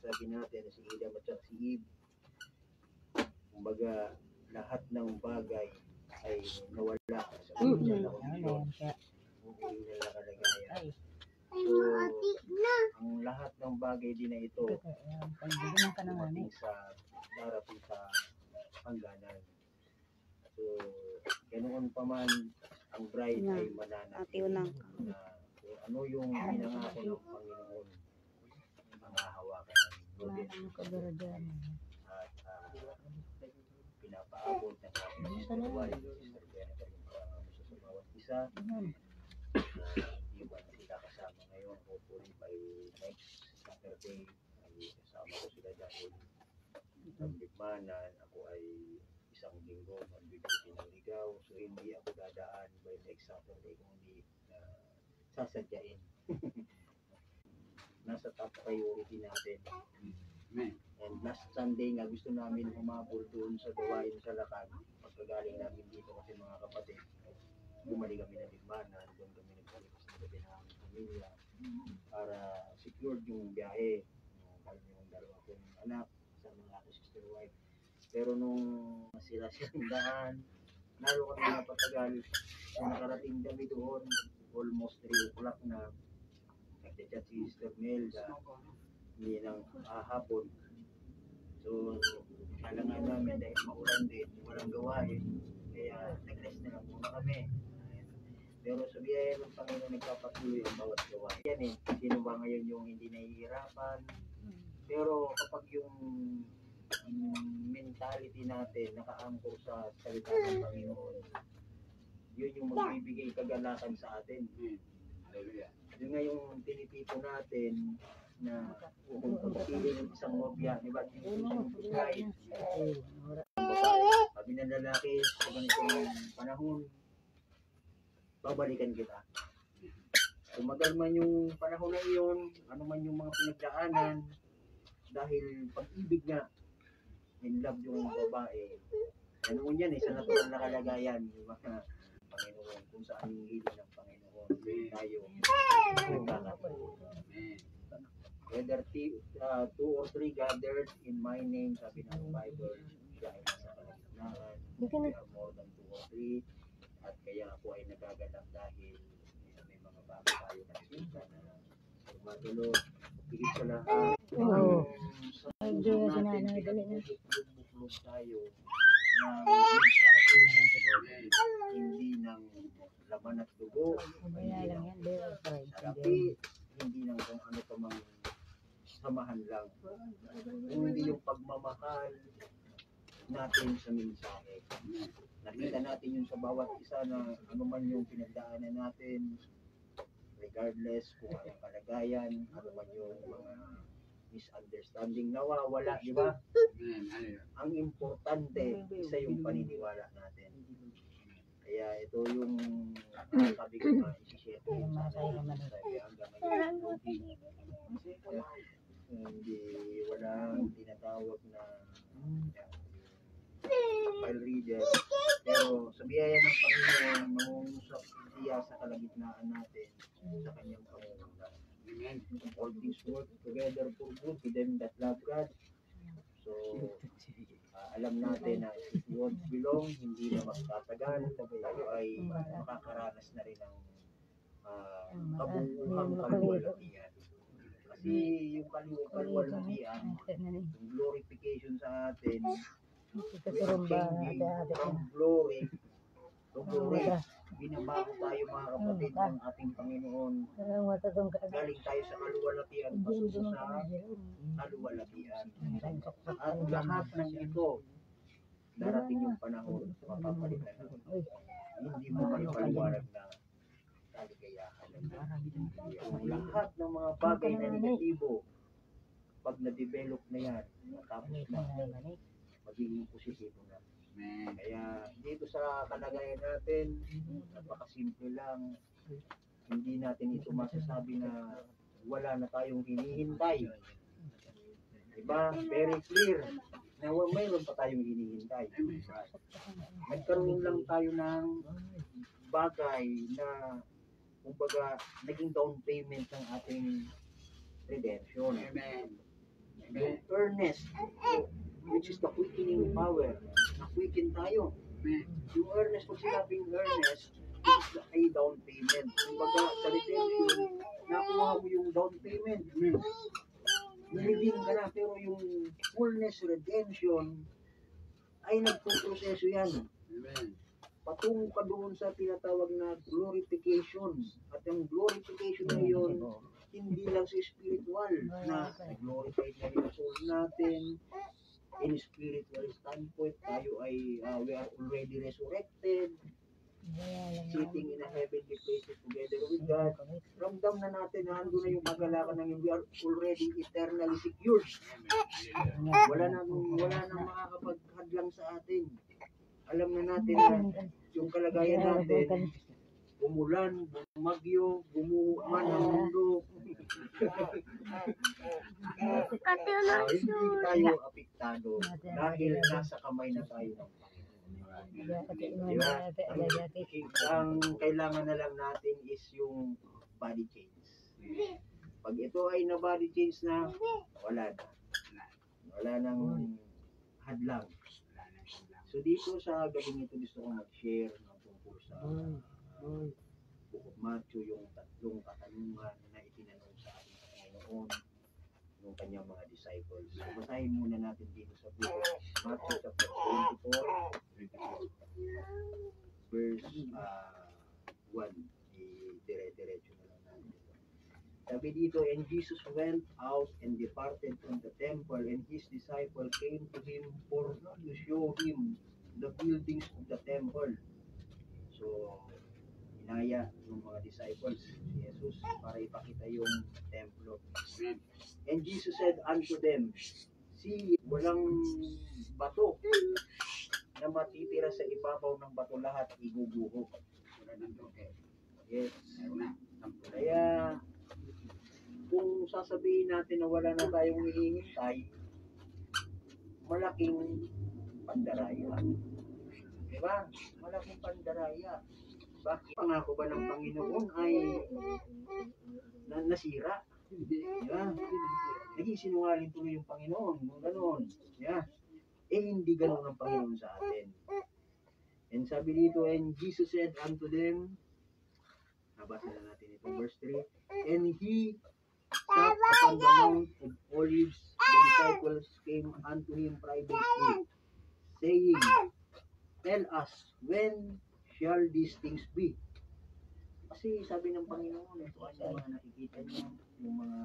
sabi natin, si Adam at saka si Eve, kumbaga, lahat ng bagay ay nawala sa unang kondisyon. Hindi nila kalagayan. So, ang lahat ng bagay din na ito dumating sa darating sa hangganan. So, ganoon pa man, ang bride ay mananatili na kung ano yung pinangako ng Panginoon, manghahawakan ng at pinapaabot ng ating Sister Wife, Sister Veronica, sa bawat isa. Hindi ba sila kasama ngayon? Hopefully by next Saturday ay kasama ko sila dahil ang ligmanan, ako ay isang linggo magbibigay ng ligaw. So hindi ako dadaan by next Saturday kung hindi sasadyain. Nasa top priority natin. And last Sunday nga gusto namin humabol doon sa gawain sa Lakad. Pagkagaling namin dito kasi mga kapatid, bumalik kami ng ligmanan, doon kami nagbalik sa gabi ng aming pamilya para secured yung biyahe. Yung dalawa kong anak sa mga Sister Wife. Pero nung sila siyang daan, lalo kami napatagal. So nakarating kami doon, almost 3 o'clock na. Nagchat si Sister Melda, hindi nang hapon. So, kailangan namin dahil maulan din, walang gawain. Kaya nag-rest na lang muna kami. Pero sa biyaya ng Panginoon, nagpapatuloy ang bawat gawain. Yan eh, sino ba ngayon yung hindi nahihirapan? Pero kapag yung mentality natin nakaangkor sa salita ng Panginoon, yun yung magbibigay kagalakan sa atin. Yun nga yung tinitipon natin na kung pagpili ng isang mobya, di ba? Yung pagkain. Sabi ng lalaki, sa ganitong panahon, babalikan kita. Tumagal man yung panahon na iyon, ano man yung mga pinagdaanan, dahil pag-ibig nga, in love yung babae. Ganoon yan eh, sa natural na kalagayan, yung mga Panginoon, kung saan yung hiling ng Panginoon, tayo, whether 2 or 3 gathered in my name, sabi ng Bible, siya ay nasa kalagitnaan. We are more than 2 or 3, at kaya ako ay nagagalak dahil may mga bago tayo nakikita na magalo, higit sa lahat. Sa puso natin, pinagbuklog tayo na hindi ng laman at dugo, hindi ng sarapi, hindi ng kung ano pa mang samahan lang. Hindi yung pagmamahal natin sa mensahe. Nakita natin yun sa bawat isa na ano man yung pinagdaanan natin, regardless kung anong kalagayan, ano man yung mga misunderstanding nawawala, di ba? Ang importante, isa yung paniniwala natin. Kaya ito yung sabi ko na isi-share ko yung sabi hanggang ngayon. Hindi, walang tinatawag na file reader. Pero sa biyaya ng Panginoon, mangungusap siya sa kalagitnaan natin sa kanyang pangunguna. All things work together for good to them that love God. So, alam natin na if words belong, hindi na magtatagal, tayo ay makakaranas na rin ng kabuuhang kaluwalhatian. Kasi yung kaluwalhatian, yung glorification sa atin, from glory to glory. Binabago tayo mga kapatid ng ating Panginoon. Galing tayo sa kaluwalhatian, pasunod sa kaluwalhatian. At lahat ng ito, darating yung panahon, mapapalitan na. Hindi mo maipaliwanag na kaligayahan. Lahat ng mga bagay na negatibo, pag na-develop na yan, matapos na, magiging positibo na. Kaya dito sa kalagayan natin, napakasimple lang. Hindi natin ito masasabi na wala na tayong hinihintay. Diba? Very clear na mayroon pa tayong hinihintay. Nagkaroon lang tayo ng bagay na kumbaga naging down payment ng ating redemption. Amen. Yung earnest, which is the quickening power. Na-quicken tayo. Yung earnest, pag sinabing earnest, is a down payment. Kumbaga, sa redemption, nakuha mo yung down payment. Nilibing ka na, pero yung fullness redemption ay nagpuproseso yan. Patungo ka doon sa tinatawag na glorification. At yung glorification na yun, hindi lang sa spiritual, na glorified na yung soul natin. In spiritual standpoint, tayo ay, we are already resurrected, sitting in a heavenly places together with God. Ramdam na natin na ando na yung kagalakan ng we are already eternally secured. Wala nang makakapaghadlang sa atin. Alam na natin na yung kalagayan natin, umulan, bumagyo, bumuho man ang mundo. Hindi tayo apektado dahil nasa kamay na tayo ng Panginoon. Ang kailangan na lang natin is yung body change. Pag ito ay na body change na, wala na. Wala nang hadlang. So dito sa gabing ito gusto kong mag-share ng tungkol sa Book of Matthew, yung tatlong katanungan na itinanong sa ating Panginoon ng kanyang mga disciples. So basahin muna natin dito sa Book of Matthew chapter 24 verse 1. Dire-diretso na lang natin ito. Sabi dito, and Jesus went out and departed from the temple, and his disciples came to him for to show him the buildings of the temple. So, inaya ng mga disciples si Jesus para ipakita yung templo. And Jesus said unto them, see, walang bato na matitira sa ibabaw ng bato, lahat iguguho. Yes. Kaya, kung sasabihin natin na wala na tayong hinihintay, malaking pandaraya. Diba? Malaking pandaraya. Bakit? Pangako ba ng Panginoon ay nasira? Diba? Naging sinungaling tuloy yung Panginoon. Kung gano'n. Yeah. Hindi gano'n ang Panginoon sa atin. And sabi dito, and Jesus said unto them, nabasa na natin itong verse 3, and he sat upon the Mount of Olives, the disciples came unto him privately, saying, tell us, when shall these things be? Kasi sabi ng Panginoon, ito ay yung mga nakikita niyo, yung mga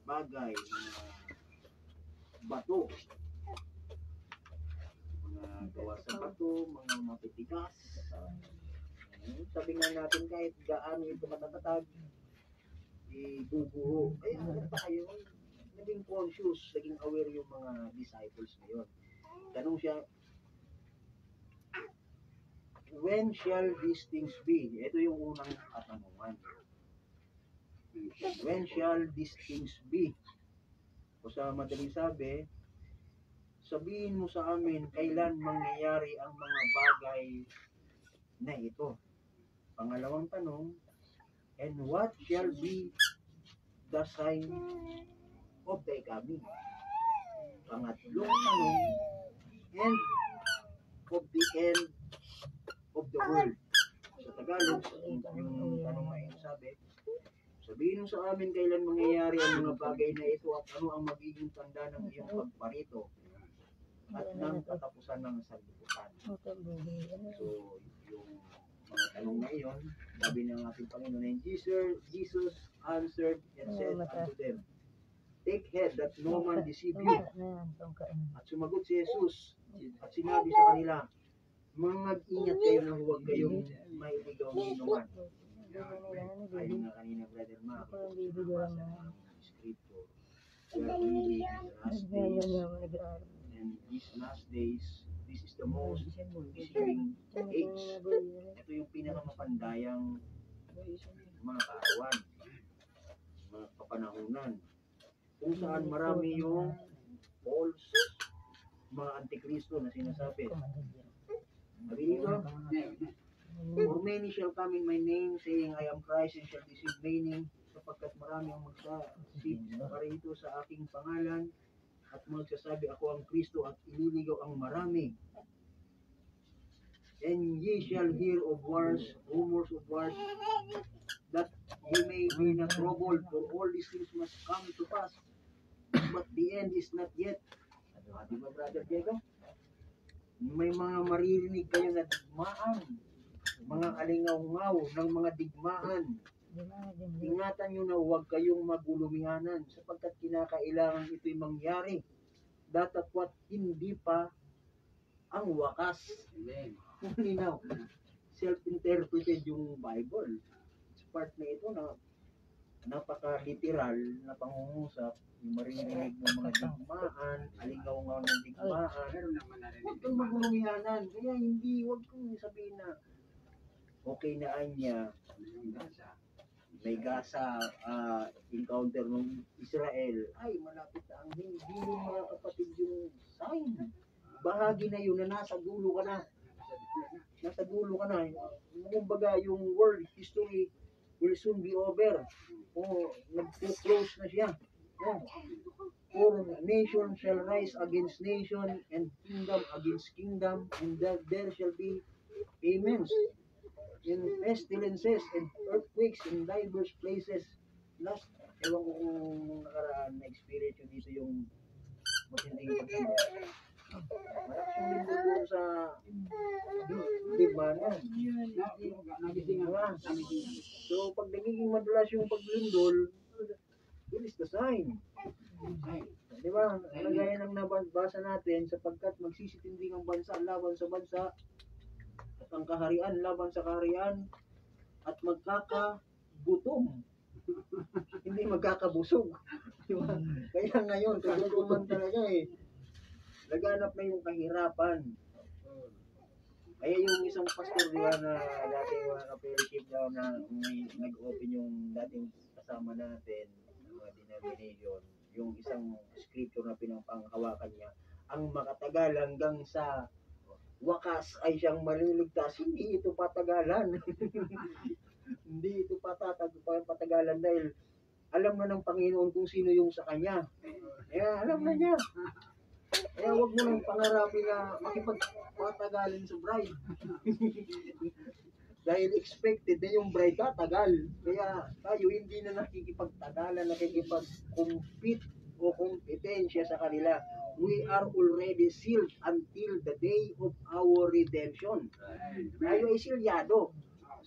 bagay, mga bato, mga gawa sa bato, mga matitigas. Sabi nga natin, kahit gaano ito matatatag, ibubuho. Kaya tayo, naging conscious, naging aware yung mga disciples ngayon. Tanong siya, when shall these things be? Ito yung unang katanungan. When shall these things be? O sa madaling sabi, sabihin mo sa amin kailan mangyayari ang mga bagay na ito. Pangalawang tanong, and what shall be the sign of the coming? Pangatlong tanong, and of the end of the world. Sa Tagalog, yung tanong na yun sabi, sabihin mo sa amin kailan mangyayari ang mga bagay na ito at ano ang magiging tanda ng iyong pagparito at ng katapusan ng sanlibutan. So, yung mga tanong na iyon, sabi ng ating Panginoon, and Jesus answered and said unto them, take heed that no man deceive you. At sumagot si Jesus at sinabi sa kanila, mag-ingat kayo na huwag kayong may iligaw ni inuman. Ayun nga kanina, Brother Mark, nabasa ng scripture. We are living in the last days. And these last days, this is the most deceiving age. Ito yung pinakamapandayang mga kaarawan, mga kapanahunan, kung saan marami yung false, mga antikristo na sinasabi. Sabi dito, for many shall come in my name, saying, I am Christ, and shall deceive many. So sapagkat marami ang magsasip parito sa aking pangalan at magsasabi ako ang Kristo at ililigaw ang marami. And ye shall hear of wars, rumors of wars, that ye may be not troubled, for all these things must come to pass, but the end is not yet. Di ba, Brother Diego? May mga maririnig kayo na digmaan, mga alingaw-ngaw ng mga digmaan. Ingatan nyo na huwag kayong magulumihanan sapagkat kinakailangan ito'y mangyari. Datapwat hindi pa ang wakas. Amen. Now, self-interpreted yung Bible. Sa part na ito na napaka-literal na pangungusap, yung maririnig ng mga digmaan, alingaw-ngaw ng digmaan. Huwag kang magulumihanan. Kaya hindi, huwag kang sabihin na okay na anya. May Gaza encounter ng Israel. Ay, malapit na ang hindi yung mga kapatid yung sign. Bahagi na yun na nasa dulo ka na. Nasa dulo ka na. Kumbaga, yung world history will soon be over. O, nag-close na siya. Yeah. For nation shall rise against nation and kingdom against kingdom, and that there shall be famines in pestilences and earthquakes in diverse places. Last, ewan ko kung nakaraan na experience yun dito yung matinding pagsimba. Malaking lindol doon sa Libanon. So, pag nagiging madalas yung paglindol, it is the sign. Di ba? Nagaya ng nabasa natin, sapagkat magsisitinding ang bansa laban sa bansa, at ang kaharian laban sa kaharian, at magkakagutom. Hindi magkakabusog. Diba? Kaya ngayon, kagutuman talaga eh. Laganap na yung kahirapan. Kaya yung isang pastor diba na dati mga ka-fellowship daw na may nag-open yung dating kasama natin, mga denomination, yung isang scripture na pinapanghawakan niya, ang makatagal hanggang sa wakas ay siyang maliligtas. Hindi ito patagalan. Hindi ito patagalan dahil alam na ng Panginoon kung sino yung sa Kanya. Kaya alam na niya. Kaya huwag mo nang pangarapin na makipagpatagalin sa bride. Dahil expected na yung bride tatagal. Kaya tayo hindi na nakikipagtagalan, nakikipag-compete o kompetensya sa kanila. We are already sealed until the day of our redemption. Tayo ay silyado.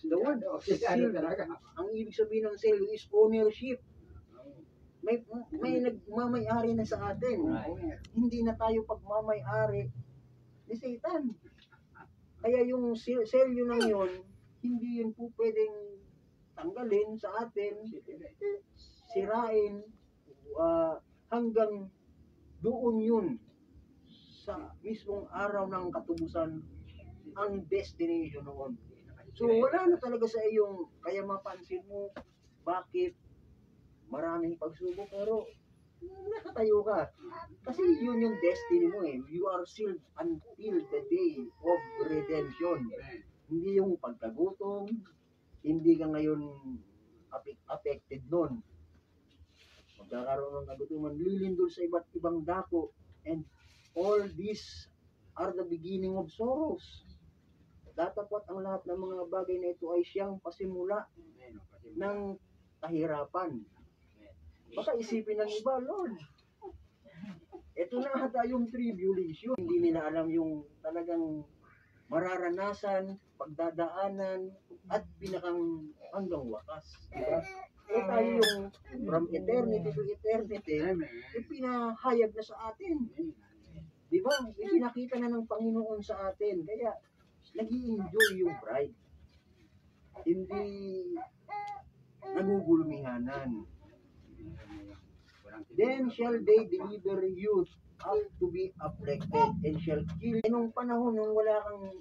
The word sealed, ang ibig sabihin ng seal is ownership. May nagmamay-ari na sa atin. Hindi na tayo pagmamay-ari ni Satan. Kaya yung selyo na yun, hindi yun po pwedeng tanggalin sa atin, sirain, hanggang doon yun sa mismong araw ng katubusan ang destination noon. So wala na talaga sa iyong, kaya mapansin mo bakit maraming pagsubok pero nakatayo ka. Kasi yun yung destiny mo eh. You are sealed until the day of redemption. Hindi yung pagkagutom, hindi ka ngayon affected nun. Magkakaroon ng kagutuman, lilindol sa iba't ibang dako, and all these are the beginning of sorrows. Datapwat ang lahat ng mga bagay na ito ay siyang pasimula ng kahirapan. Baka isipin ng iba, Lord, ito na hata yung tribulation. Hindi nila alam yung talagang mararanasan, pagdadaanan, at pinakang hanggang wakas. Diba? Eh tayo yung from eternity to eternity, ipinahayag na sa atin. Diba? Ipinakita na ng Panginoon sa atin. Kaya, nag-i-enjoy yung bride. Hindi nagugulmihanan. Then shall they deliver you up to be afflicted and shall kill. Eh, nung panahon nung wala kang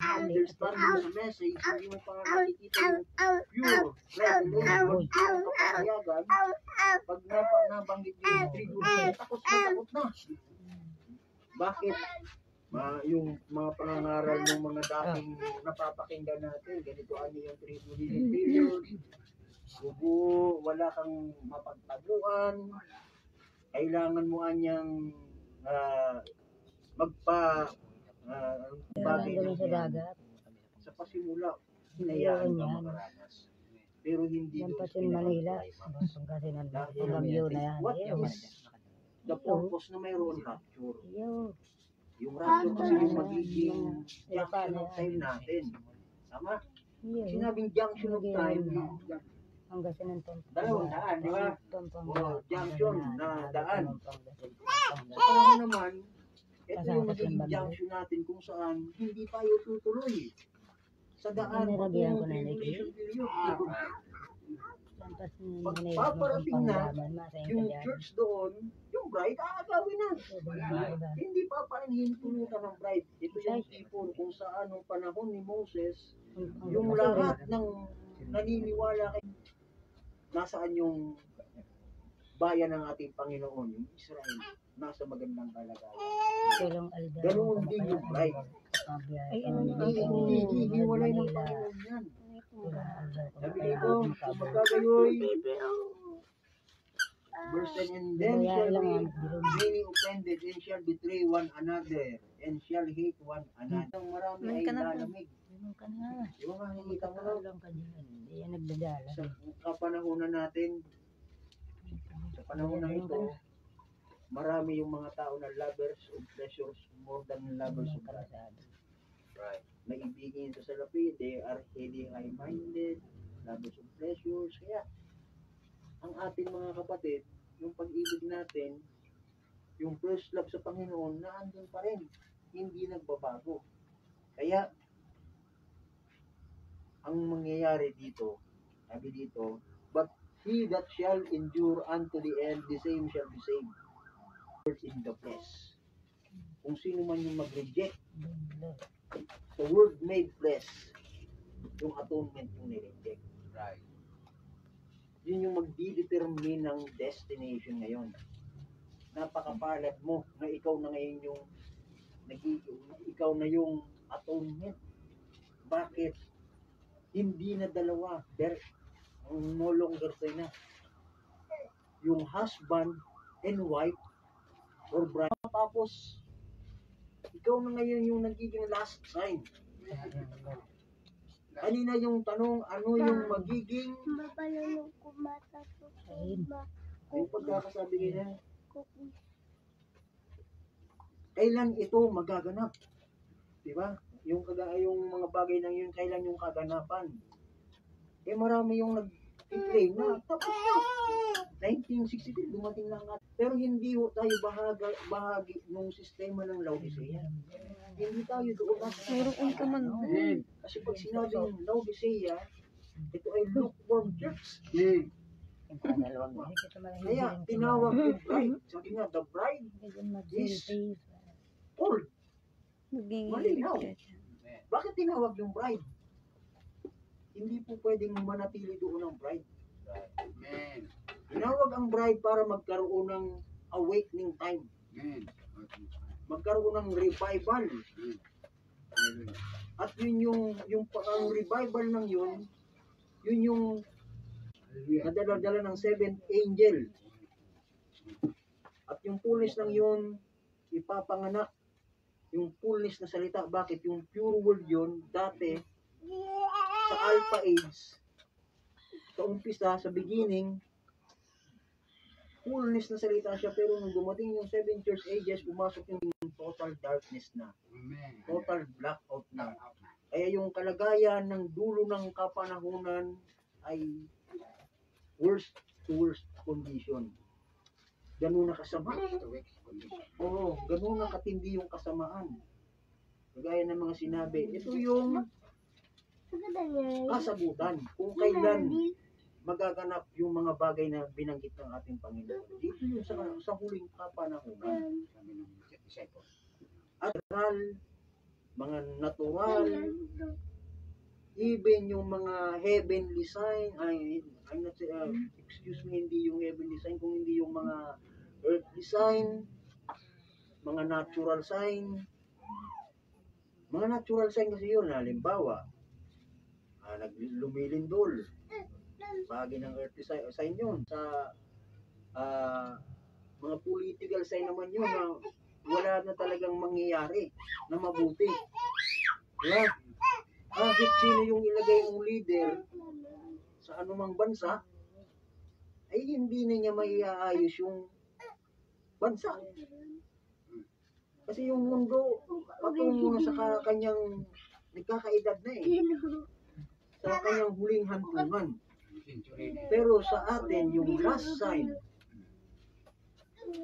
understanding sa message, hindi mo pa nakikita yung pure revelation, kapahayagan, pag nabanggit yung tribulation, takot na. Bakit? Yung mga pangangaral ng mga dating napapakinggan natin, ganito ano yung tribulation period, Gugu, wala kang mapagtaguan. Kailangan mo anyang magpa bagay Nandun na sa yan. dagat. Sa pasimula, hinayaan ka makaranas. Pero hindi Yan doon pa sa sin Manila. pinaka-climax. Pagkasinan Dahil ng bagyo na yan. what Iyo. is the purpose na mayroon rapture? Iyo. Yung rapture kasi yung Ano, magiging mga junction Pilipino of time yan. natin. Tama? Iyo. Sinabing junction of time, Hanggang sinan dalawang daan, di ba? Tompong. O, junction na daan. Sa Tompong. panahon naman, ito Kasama yung sa magiging Bamban. junction natin kung saan hindi tayo tutuloy. Sa daan, Nilagyan ko na tribulation period. Lampas ni Manila. Pagpaparating na, Masayang yung ka church doon, yung bride, aagawin na. Hindi pa paanhin tulutan ng bride. Ito yung tipo kung saan nung panahon ni Moses, yung lahat ng naniniwala kay nasaan yung bayan ng ating Panginoon, yung Israel, nasa magandang kalagayan. Ganun din yung bride. Hindi hiwalay ng Panginoon yan. Sabi dito, kung magkagayoy, verse 10, and then shall be many offended, and shall betray one another, and shall hate one another. Ang marami ay lalamig. Yung mga nakikita mo lang, Yan nagdadala. sa kapanahunan natin, sa panahon na ito, marami yung mga tao na lovers of pleasures more than lovers of God. Right. Naibigin sa salapi, they are high-minded, lovers of pleasures. Kaya, ang ating mga kapatid, yung pag-ibig natin, yung first love sa Panginoon, naandun pa rin. Hindi nagbabago. Kaya, ang mangyayari dito, sabi dito, but he that shall endure unto the end, the same shall be saved. In the flesh. Kung sino man yung mag-reject, the word made flesh, yung atonement yung nireject. Right. Yun yung magdidetermine ng destination ngayon. Napakapalad mo na ikaw na ngayon yung ikaw na yung atonement. Bakit? Hindi na dalawa. No longer na. Yung husband and wife or bride. Tapos, ikaw na ngayon yung nagiging last sign. Kanina yung tanong, ano yung magiging yung pagkakasabi nila, kailan ito magaganap? Diba? Yung mga bagay na yun, kailan yung kaganapan? Eh marami yung nag-claim na, tapos na. 1963, dumating lang natin. Pero hindi tayo bahagi ng sistema ng Laodicea. Hindi tayo doon. Kasi pag sinabing Laodicea, ito ay lukewarm church. Kaya tinawag yung bride. Sabi nga, the bride is cold. Malinaw. Bakit tinawag yung bride? Hindi po pwedeng manatili doon ang bride. Amen. Tinawag ang bride para magkaroon ng awakening time. Amen. Magkaroon ng revival. At yun ang revival ng yun yung nadala-dala ng seventh angel. At yung fullness ng yun, ipapanganak. Yung fullness na salita. Bakit? Yung pure word yun, dati, sa Alpha Age, sa umpisa, sa beginning, fullness na salita siya, pero nung dumating yung 7 church ages, pumasok yung total darkness na. Total blackout na. Kaya yung kalagayan ng dulo ng kapanahunan ay worst to worst condition. Ganun na kasama. Oo, ganun na katindi yung kasamaan. Kagaya ng mga sinabi, ito yung kasagutan. Kung kailan magaganap yung mga bagay na binanggit ng ating Panginoon. Dito yung sa huling kapanahunan. At mga natural, even yung mga heavenly sign, excuse me, hindi yung heavenly sign, kung hindi yung mga earthly sign, mga natural sign. Mga natural sign kasi yun, halimbawa, lumilindol. Bahagi ng earthly sign yun. Sa mga political sign naman yun na wala na talagang mangyayari na mabuti. Diba? Kahit sino yung ilagay mong leader sa anumang bansa, ay hindi na niya maiaayos yung bansa. Kasi yung mundo, patungo na sa kanyang nagkakaedad na eh. Sa kanyang huling hantungan. Pero sa atin, yung last sign,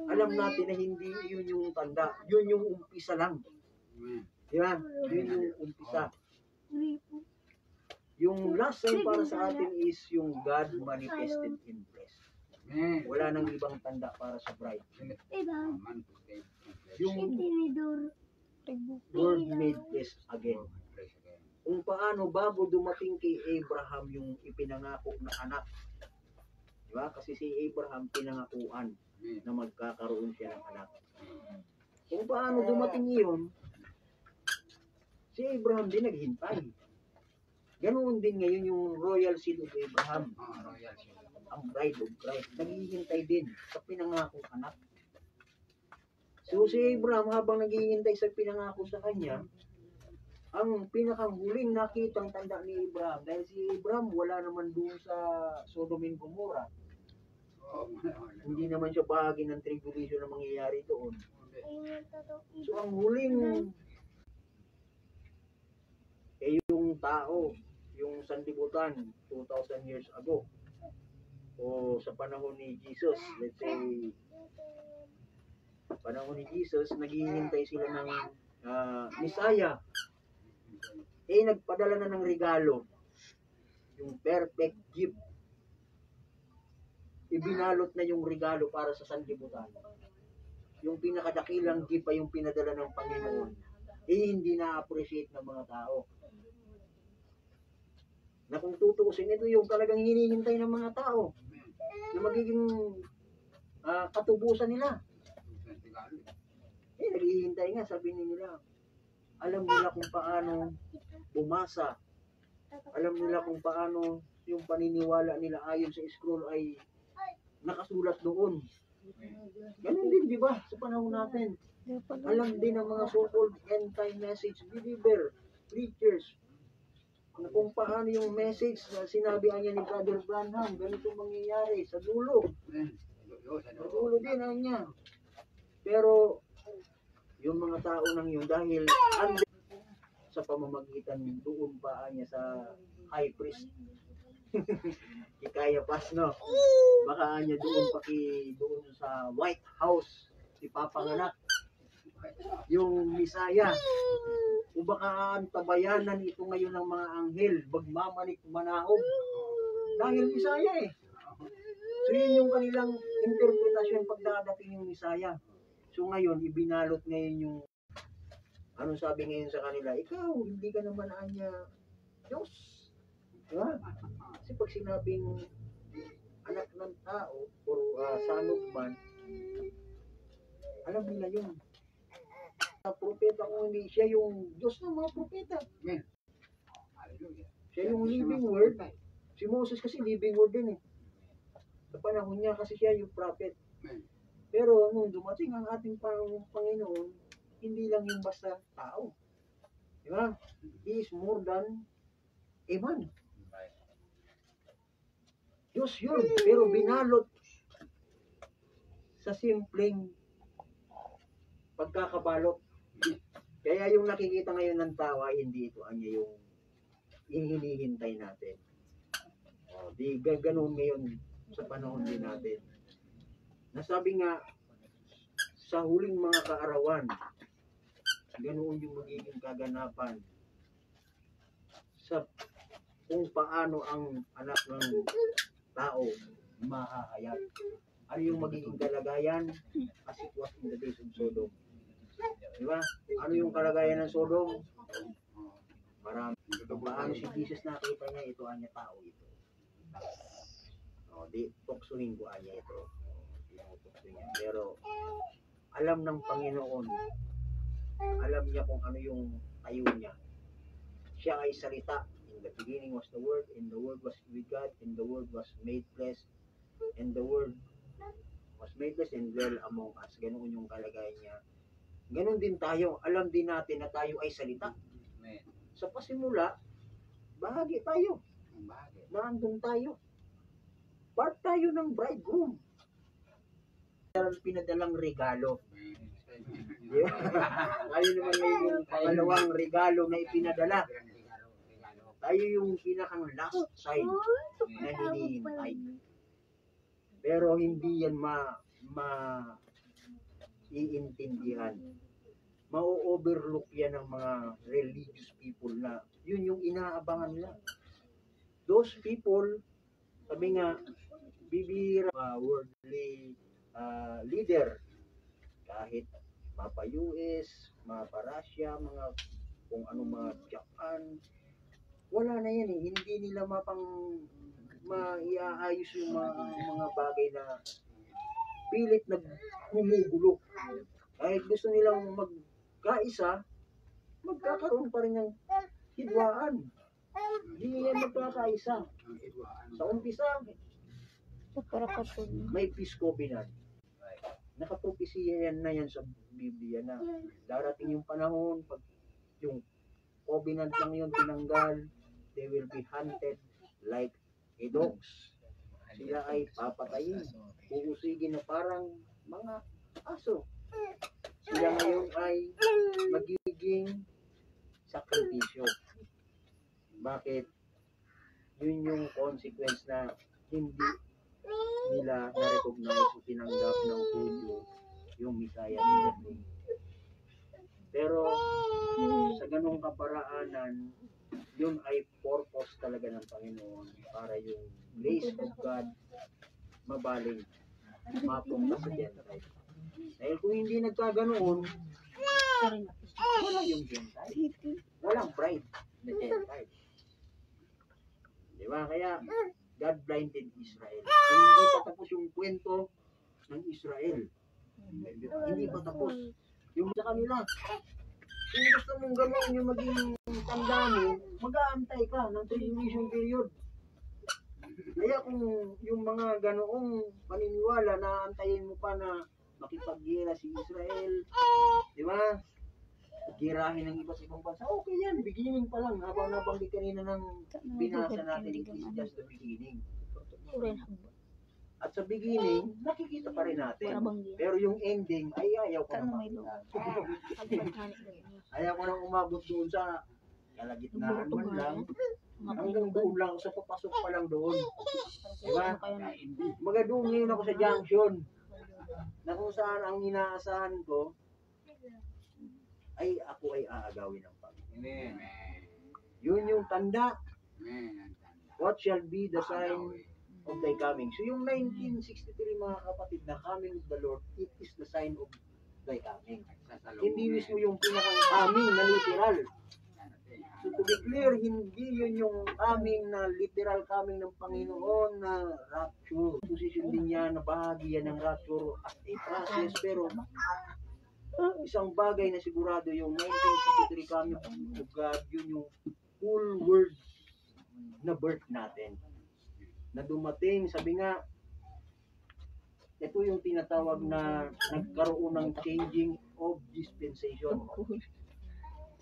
alam natin na hindi yun yung tanda. Yun yung umpisa lang. Diba? Yun yung umpisa. Yung last sign para sa atin is yung God manifested in flesh. Wala nang ibang tanda para sa bride. Yung Word made flesh again. Kung paano bago dumating kay Abraham yung ipinangako na anak. Diba? Kasi si Abraham pinangakuan na magkakaroon siya ng anak. Kung paano dumating iyon, si Abraham din naghintay. Ganoon din ngayon yung royal seed of Abraham. Ang bride of Christ. Naghihintay din sa pinangakong anak. So si Abraham habang naghihintay sa pinangako sa kanya, ang pinakahuling nakitang tanda ni Abraham, dahil si Abraham wala naman doon sa Sodom and Gomorrah. Hindi naman siya bahagi ng tribulation na mangyayari doon. So ang huling yung tao, yung sanlibutan 2,000 years ago o sa panahon ni Jesus, let's say panahon ni Jesus, naghihintay sila ng Messiah. Nagpadala na ng regalo, yung perfect gift. Ibinalot na yung regalo para sa sanlibutan. Yung pinakadakilang gift ay yung pinadala ng Panginoon. Hindi na-appreciate ng mga tao. Na kung tutuusin, ito yung talagang hinihintay ng mga tao na magiging katubusan nila. Naghihintay nga, sabi nila. Alam nila kung paano bumasa. Alam nila kung paano yung paniniwala nila ayon sa scroll ay nakasulat doon. Ganun din, di ba? Sa panahon natin. Alam din ng mga so-called end-time message believer, preachers, na kung paano yung message na sinabi niya ni Brother Branham, ganito mangyayari sa dulo. Sa dulo din ang niya. Pero yung mga tao nang yun, dahil sa pamamagitan doon pa niya sa high priest, kaya pas, no? Baka niya doon doon sa White House ipapanganak yung Messiah. O baka ang tabayanan ito ngayon ng mga anghel, magmamanik manahog. Dahil Messiah eh. So yun yung kanilang interpretasyon pagdadating yung Messiah. So ngayon, ibinalot ngayon yung, anong sabi ngayon sa kanila, ikaw, hindi ka naman anya Diyos. Diba? Kasi pag sinabing anak ng tao, o son of man, alam nila yun. Propeta kung hindi, siya yung Diyos ng mga propeta. Siya yung living word. Si Moses kasi living word din eh. Sa panahon niya kasi siya yung prophet. Pero nung dumating ang ating Panginoon, hindi lang yung basta tao. Diba? He is more than a man. Diyos yun, pero binalot sa simpleng pagkakabalot. Kaya yung nakikita ngayon ng tao ay hindi ito anya yung hinihintay natin. Di ganoon ngayon sa panahon din natin. Nasabi nga, sa huling mga kaarawan, ganoon yung magiging kaganapan sa kung paano ang anak ng tao mahahayag. Ano yung magiging kalagayan as it was in the days of Sodom. Diba? Ano yung kalagayan ng Sodom? Marami. Kung paano si Jesus nakita niya, ito anya tao ito. Di tuksuhin ko anya ito. Pero alam ng Panginoon, alam niya kung ano yung tayo niya. Siya ay salita, the beginning was the Word, and the Word was with God, and the Word was made flesh, and the Word was made flesh and dwell among us. Ganoon yung kalagayan niya. Ganon din tayo. Alam din natin na tayo ay salita. Sa pasimula, bahagi tayo. Nandun tayo. Part tayo ng bridegroom. Pinadalang regalo. Tayo naman yung pangalawang regalo na ipinadala. Tayo yung pinakang last sign na hinihintay. Pero hindi yan iintindihan. Ma-overlook yan ng mga religious people na yun yung inaabangan nila. Those people, sabi nga, bibira, worldly leader, kahit mapa US, mapa Russia, mga kung ano mga Japan, wala na yan eh. Hindi nila maiaayos yung mga bagay na pilit na gumugulo. Kahit gusto nilang magkaisa, magkakaroon pa rin ng hidwaan. Hindi yan magkakaisa. Sa umpisa, may peace covenant. Nakapropesiya yan na yan sa Biblia na darating yung panahon, pag yung covenant lang yun tinanggal, they will be hunted like a dogs. Sila ay papatayin, uusigin na parang mga aso. Sila ngayon ay magiging sakripisyo. Bakit? Yun yung consequence na hindi nila na-recognize o tinanggap ng Hudyo yung Messiah nila. Pero sa ganong kaparaanan, yun ay purpose talaga ng Panginoon para yung grace of God mabaling, mapunta sa Gentile. Dahil kung hindi nagkaganoon, wala yung Gentile. Walang bride na Gentile. Diba? Kaya God blinded Israel. So, hindi pa tapos yung kwento ng Israel. Hindi pa tapos. Yung sa kanila, kung gusto mong gano'n yung maging tanda mo, mag-aantay ka ng tribulation period. Kaya kung yung mga ganoong paniniwala na antayin mo pa na makipag-gira si Israel, di ba? Girahin ng iba't ibang bansa, okay yan, beginning pa lang. Habang nabanggit kanina ng binasa natin, it is just the beginning. At sa beginning, nakikita pa rin natin. Pero yung ending, ay ayaw ko na ayaw ko nang umabot doon sa kalagitnaan man lang. Hanggang doon lang, sa papasok pa lang doon. Diba? Doon ngayon ako sa junction. Na kung saan ang inaasahan ko, ay ako ay aagawin ng Panginoon. Yun yung tanda. What shall be the sign of thy coming? So yung 1963 mga kapatid, na coming of the Lord, it is the sign of thy coming. Hindi mismo yung pinakang coming na literal. So to be clear, hindi yun yung coming na literal coming ng Panginoon na rapture. Position din niya na bahagi yan ng rapture as a process. Pero isang bagay na sigurado yung 1963 coming of God, yun yung full word na birth natin. Na dumating, sabi nga, ito yung tinatawag na nagkaroon ng changing of dispensation.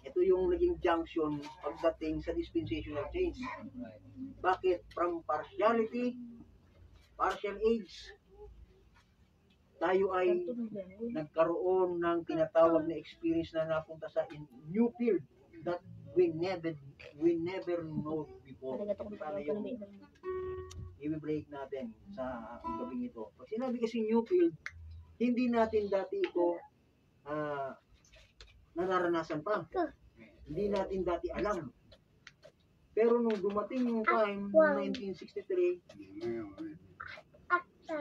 Ito yung naging junction pagdating sa dispensational change. Bakit? From partiality, partial age, tayo ay nagkaroon ng tinatawag na experience na napunta sa new field that we never know before. Paano yung i-break natin sa gabing ito? Pag sinabi kasi new field, hindi natin dati ito nararanasan pa. Hindi natin dati alam. Pero nung dumating yung time, 1963,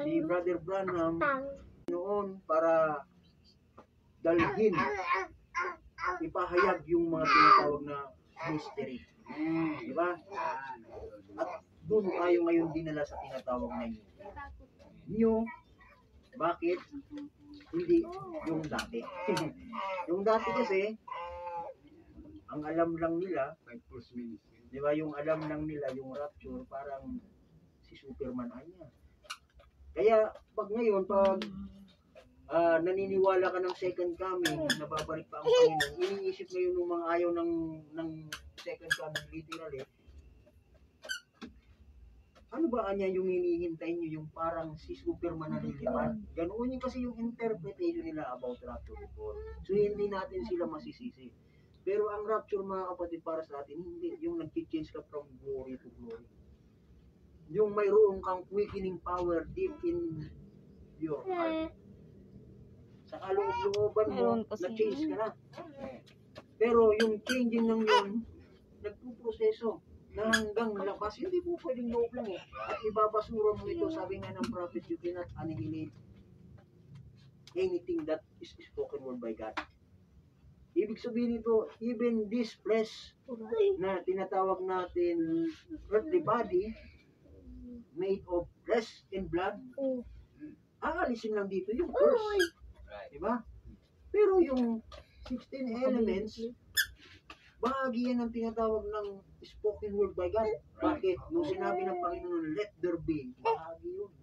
si Brother Branham noon para dalhin, ipahayag yung mga tinatawag na mystery. Diba? At doon tayo ngayon dinala sa tinatawag na new. Bakit? Hindi yung dati. Yung dati kasi, ang alam lang nila, Di ba yung alam lang nila, yung rapture, parang si Superman anya. Kaya pag ngayon, pag naniniwala ka ng second coming, nababalik pa ang Panginoon, iniisip ngayon ng mga ayaw ng second coming literally, ano ba anya yung hinihintay nyo, yung parang si Superman na lilipad? Ganoon yung kasi yung interpretation nila about rapture before. So hindi natin sila masisisi. Pero ang rapture mga kapatid para sa atin, hindi yung nag-change ka from glory to glory. Yung mayroon kang quickening power deep in your heart. Sa kaloob-looban mo, na-change ka na. Pero yung changing ng yun, nagpuproseso na hanggang labas. Hindi po pwedeng loob lang eh. At ibabasura mo ito, sabi nga ng prophet, you cannot annihilate anything that is spoken word by God. Ibig sabihin ito, even this flesh na tinatawag natin earthly body, made of flesh and blood, aalisin lang dito yung curse. Diba? Pero yung 16 elements, bahagi yan ang tinatawag ng spoken word by God. Bakit? Nung sinabi ng Panginoon, let there be, bahagi yun.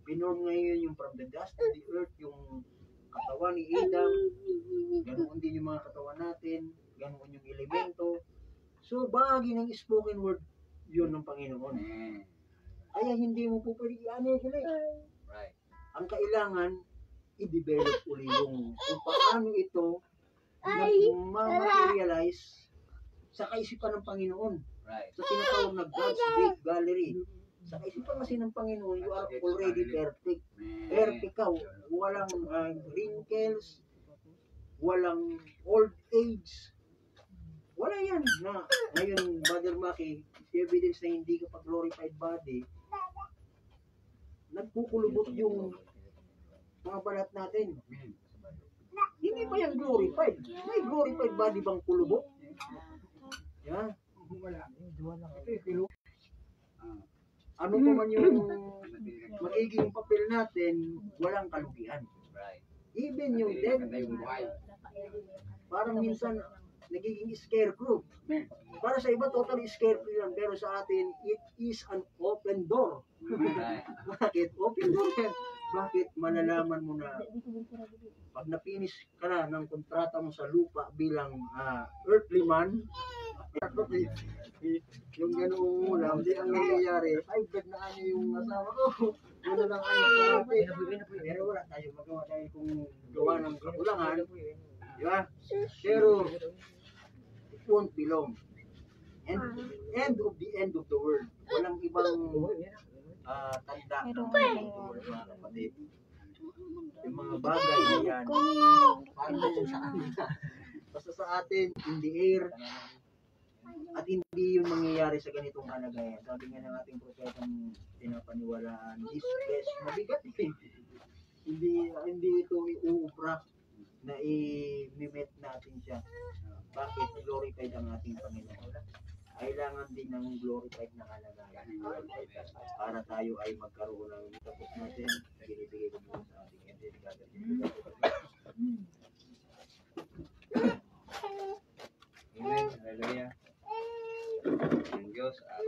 Binorm ngayon yung from the dust of the earth, yung katawan ni Adam, ganoon din yung mga katawan natin, ganoon yung elemento. So, bahagi ng spoken word yun ng Panginoon. Kaya hindi mo po pwede i-annihilate. Right. Ang kailangan, i-develop uli yung kung paano ito ma-materialize sa kaisipan ng Panginoon. Right. Sa tinatawag na God's Great Gallery. Sa kaisipan kasi ng Panginoon, you are already perfect. Perfect ka. Walang wrinkles, walang old age. Wala yan. Na, ngayon, Brother Maki, evidence na hindi ka pa-glorified body, nagkukulubot yung mga balat natin. Hindi pa yan glorified. May glorified body bang kulubot? Yan. Ano pa man yung magiging papel natin, walang kalugian. Even yung dead, parang minsan nagiging scarecrow. Para sa iba, totally scarecrow yan. Pero sa atin, it is an open door. Bakit? Open door yan. Bakit? Malalaman mo na pag na-finish ka na ng kontrata mo sa lupa bilang earthly man, yung ganoong ulam, di ang nangyayari, ay, bed na ano yung asawa ko. Ano lang ano parati. Pero wala tayo magawa dahil kung gawa ng kakulangan. Di ba? Pero, it won't be long. End of the world. Walang ibang tanda ng end of the world, mga kapatid. Yung mga bagay na yan, parang sa atin. Basta sa atin, in the air, at hindi yung mangyayari sa ganitong kalagayan. Sabi nga ng ating propetang pinapaniwalaan, this flesh, mabigat eh. Hindi ito iuubra na i-meet natin siya. Bakit? Glorified ang ating Panginoon. Kailangan din ng glorified na kalagayan. Para tayo ay magkaroon ng tapos natin, binibigay ko muna sa ating Amen. Hallelujah. Ang Diyos at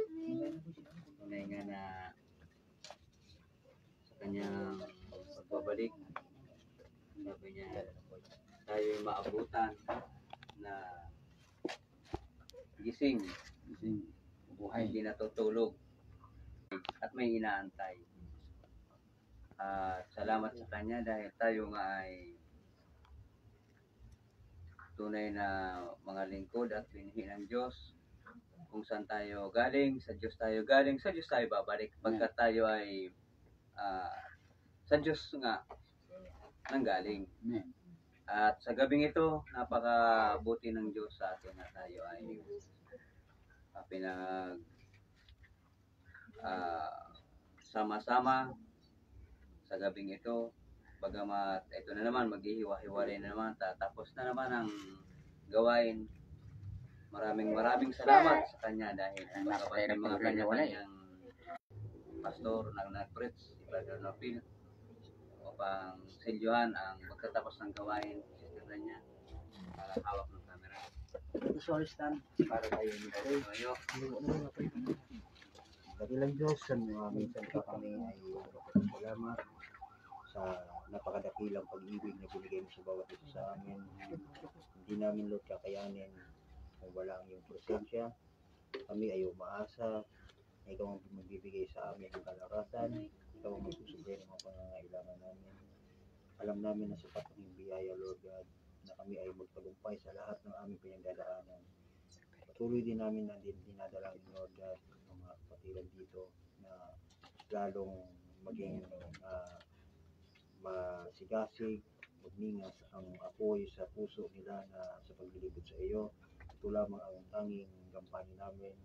tunay nga na sa kanyang pagbabalik, sabi niya, tayo ay maabutan na gising, buhay, hindi natutulog at may inaantay. Salamat sa kanya dahil tayo nga ay tunay na mga lingkod at binhi ng Diyos. Kung saan tayo galing, sa Diyos tayo galing, sa Diyos tayo babalik. Pagkat tayo ay sa Diyos nga nanggaling. At sa gabing ito, napakabuti ng Diyos sa atin na tayo ay sama-sama sa gabing ito. Bagamat ito na naman, maghihiwa-hiwalay na naman, tapos na naman ang gawain. Maraming salamat sa kanya dahil kapag mga kanya-kanyang pastor na nag-preach, si Brother Nopil, upang silyohan ang magtatapos ng gawain, sister na niya, hawak ng camera. Sorry, Stan. Para tayo nito. Ayo. Dakilang Diyos, minsan pa kami ay salamat sa napakadakilang pag-ibig na binigay mo sa bawat isa sa amin. Hindi namin, Lord, kakayanin kung wala ang iyong presensya. Kami ay umaasa na ikaw ang magbibigay sa amin ng kalakasan. Ikaw ang magsusupply ng mga pangangailangan namin. Alam namin na sapat ang iyong biyaya, Lord God, na kami ay magtagumpay sa lahat ng aming pinagdadaanan. Patuloy din namin na dinadalangin, Lord God, ng mga kapatiran dito na lalong maging masigasig, magningas ang apoy sa puso nila na sa paglilibot sa iyo. Ito lamang ang tanging gampanin namin.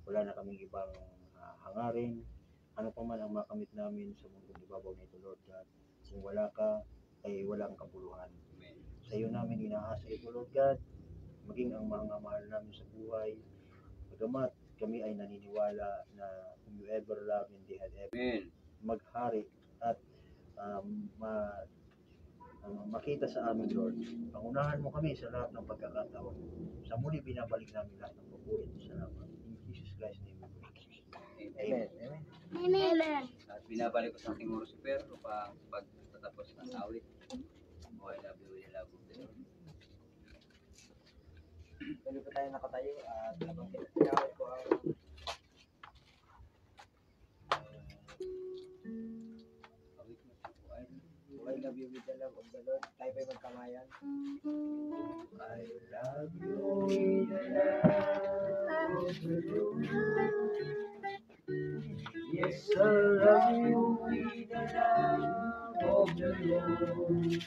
Wala na kaming ibang hangarin. Ano pa man ang makamit namin sa mundong ibabaw nito, Lord God. Kung wala ka, ay walang kapuluhan. Sa iyo namin inaasa ito, Lord God. Maging ang mga mahal namin sa buhay. Bagamat kami ay naniniwala na whom you ever love and they had ever maghari at makita sa amin, Lord. Pangunahan mo kami sa lahat ng pagkakataon. Sa muli binabalik namin lahat ng papulit at salamat. In Jesus Christ's name we pray. Amen. Amen. At binabalik ko sa aking mga super upang pagtatapos ng awit. Oh, I love you, I love you. Tuloy po tayo nakatayo at habang kinakawit ko ang Awit mo sa buhay. I love you with the love of the Lord. Tayo po'y magkamayan. I love you with the love of the Lord. Yes, I love you with the love of the Lord.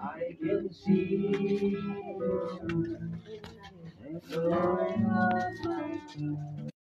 I can see and so I love my